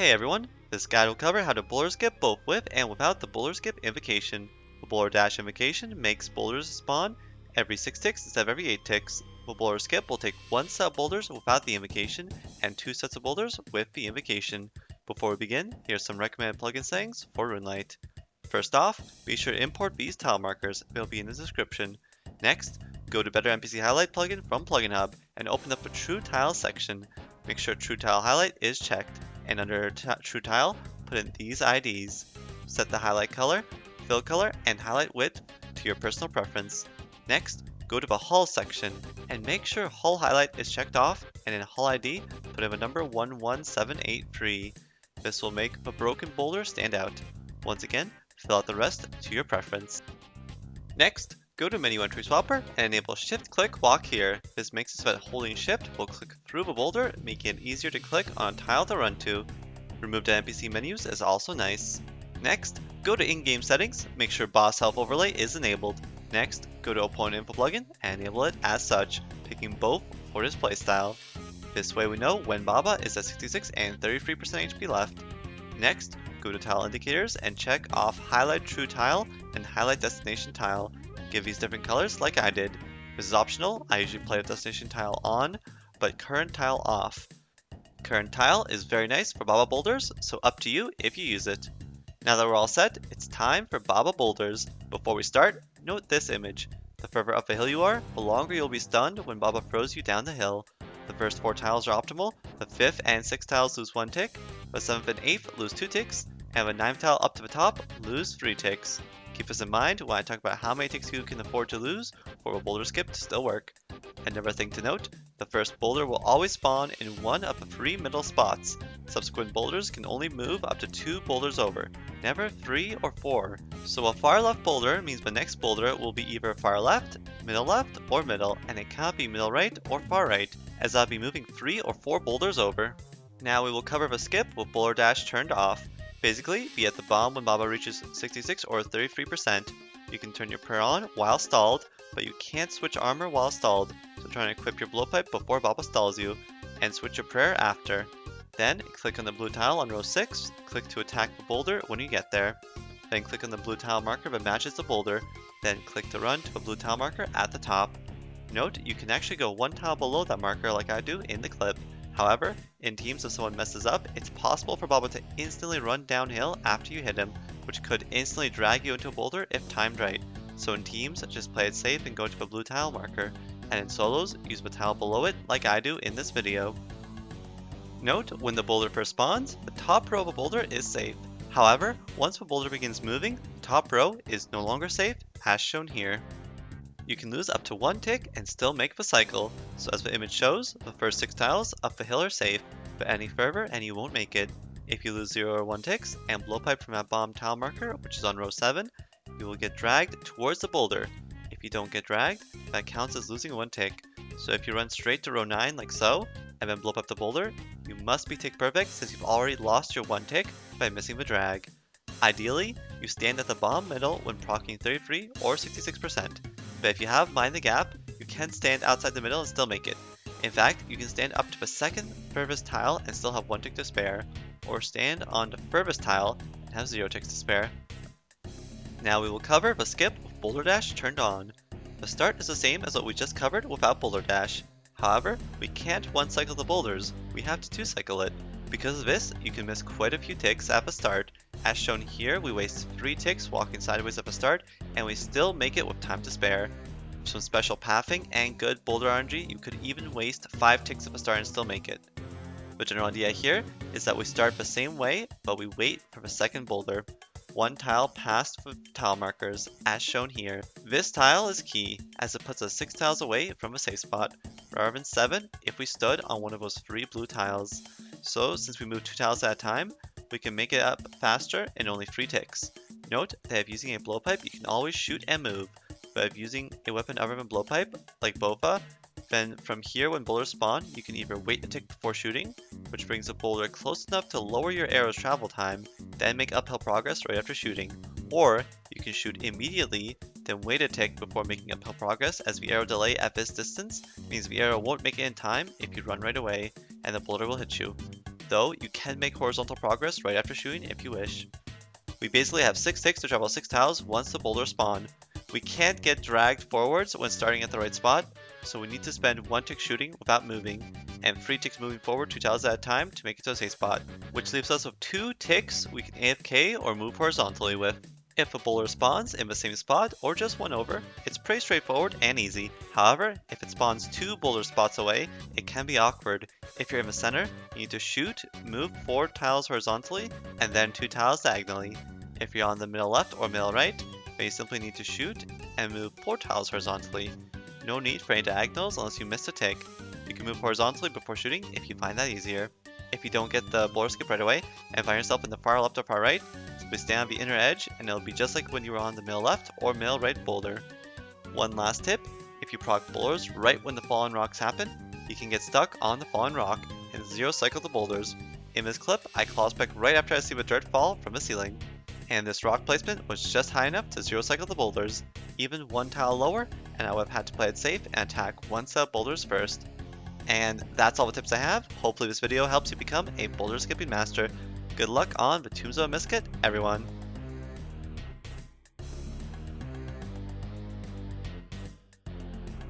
Hey everyone, this guide will cover how to boulder skip both with and without the boulder skip invocation. The Boulderdash invocation makes boulders spawn every 6 ticks instead of every 8 ticks. The boulder skip will take one set of boulders without the invocation and 2 sets of boulders with the invocation. Before we begin, here's some recommended plugin settings for RuneLite. First off, be sure to import these tile markers, they'll be in the description. Next, go to Better NPC Highlight plugin from Plugin Hub and open up the True Tile section. Make sure True Tile Highlight is checked, and under True Tile, put in these IDs. Set the highlight color, fill color, and highlight width to your personal preference. Next, go to the Hull section, and make sure Hull Highlight is checked off, and in Hull ID, put in the number 11783. This will make the broken boulder stand out. Once again, fill out the rest to your preference. Next, go to Menu Entry Swapper and enable Shift-Click Walk here. This makes it so that holding Shift will click through the boulder, making it easier to click on a tile to run to. Remove the NPC menus is also nice. Next, go to In-Game Settings, make sure Boss Health Overlay is enabled. Next, go to Opponent Info plugin and enable it as such, picking both for his playstyle. This way we know when Baba is at 66 and 33% HP left. Next, go to Tile Indicators and check off Highlight True Tile and Highlight Destination Tile. Give these different colors like I did. This is optional, I usually play with Destination Tile on, but Current Tile off. Current Tile is very nice for Baba Boulders, so up to you if you use it. Now that we're all set, it's time for Baba Boulders. Before we start, note this image. The further up the hill you are, the longer you'll be stunned when Baba throws you down the hill. The first 4 tiles are optimal, the 5th and 6th tiles lose 1 tick, the 7th and 8th lose 2 ticks, and the 9th tile up to the top lose 3 ticks. Keep this in mind when I talk about how many ticks you can afford to lose for a boulder skip to still work. Another thing to note, the first boulder will always spawn in one of the 3 middle spots. Subsequent boulders can only move up to 2 boulders over, never 3 or 4. So a far left boulder means the next boulder will be either far left, or middle, and it cannot be middle right or far right, as I'll be moving 3 or 4 boulders over. Now we will cover the skip with Boulderdash turned off. Basically, be at the bottom when Baba reaches 66 or 33%. You can turn your prayer on while stalled, but you can't switch armor while stalled, so try and equip your blowpipe before Baba stalls you, and switch your prayer after. Then, click on the blue tile on row 6, click to attack the boulder when you get there. Then click on the blue tile marker that matches the boulder, then click to run to the blue tile marker at the top. Note, you can actually go 1 tile below that marker like I do in the clip. However, in teams if someone messes up, it's possible for Baba to instantly run downhill after you hit him, which could instantly drag you into a boulder if timed right. So in teams, just play it safe and go to the blue tile marker, and in solos, use the tile below it like I do in this video. Note, when the boulder first spawns, the top row of a boulder is safe. However, once the boulder begins moving, the top row is no longer safe, as shown here. You can lose up to 1 tick and still make the cycle, so as the image shows, the first 6 tiles up the hill are safe, but any further and you won't make it. If you lose 0 or 1 ticks and blowpipe from that bottom tile marker, which is on row 7, you will get dragged towards the boulder. If you don't get dragged, that counts as losing 1 tick. So if you run straight to row 9 like so, and then blow up the boulder, you must be tick perfect since you've already lost your 1 tick by missing the drag. Ideally, you stand at the bottom middle when proccing 33 or 66%. But if you have Mind the Gap, you can stand outside the middle and still make it. In fact, you can stand up to the second furthest tile and still have 1 tick to spare, or stand on the furthest tile and have 0 ticks to spare. Now we will cover the skip with Boulderdash turned on. The start is the same as what we just covered without Boulderdash. However, we can't 1-cycle the boulders, we have to 2-cycle it. Because of this, you can miss quite a few ticks at the start. As shown here, we waste 3 ticks walking sideways at the start, and we still make it with time to spare. With some special pathing and good boulder RNG, you could even waste 5 ticks at the start and still make it. The general idea here is that we start the same way, but we wait for the second boulder. 1 tile past the tile markers, as shown here. This tile is key, as it puts us 6 tiles away from a safe spot, rather than 7 if we stood on one of those 3 blue tiles. So, since we move 2 tiles at a time, we can make it up faster in only 3 ticks. Note that if using a blowpipe, you can always shoot and move, but if using a weapon other than blowpipe, like Bofa, then from here when boulders spawn, you can either wait a tick before shooting, which brings the boulder close enough to lower your arrow's travel time, then make uphill progress right after shooting, or you can shoot immediately, then wait a tick before making uphill progress, as the arrow delay at this distance means the arrow won't make it in time if you run right away, and the boulder will hit you. though, you can make horizontal progress right after shooting if you wish. We basically have 6 ticks to travel 6 tiles once the boulders spawn. We can't get dragged forwards when starting at the right spot, so we need to spend 1 tick shooting without moving, and 3 ticks moving forward 2 tiles at a time to make it to a safe spot, which leaves us with 2 ticks we can AFK or move horizontally with. If a boulder spawns in the same spot or just one over, it's pretty straightforward and easy. However, if it spawns 2 boulder spots away, it can be awkward. If you're in the center, you need to shoot, move 4 tiles horizontally, and then 2 tiles diagonally. If you're on the middle left or middle right, then you simply need to shoot and move 4 tiles horizontally. No need for any diagonals unless you missed a tick. You can move horizontally before shooting if you find that easier. If you don't get the boulder skip right away and find yourself in the far left or far right, simply stand on the inner edge and it'll be just like when you were on the middle left or middle right boulder. One last tip, if you proc boulders right when the fallen rocks happen, you can get stuck on the fallen rock and zero cycle the boulders. In this clip, I claw spec right after I see the dirt fall from the ceiling. And this rock placement was just high enough to zero cycle the boulders. Even 1 tile lower, and I would have had to play it safe and attack 1 set of boulders first. And that's all the tips I have. Hopefully this video helps you become a boulder skipping master. Good luck on the Tombstone Misket, everyone!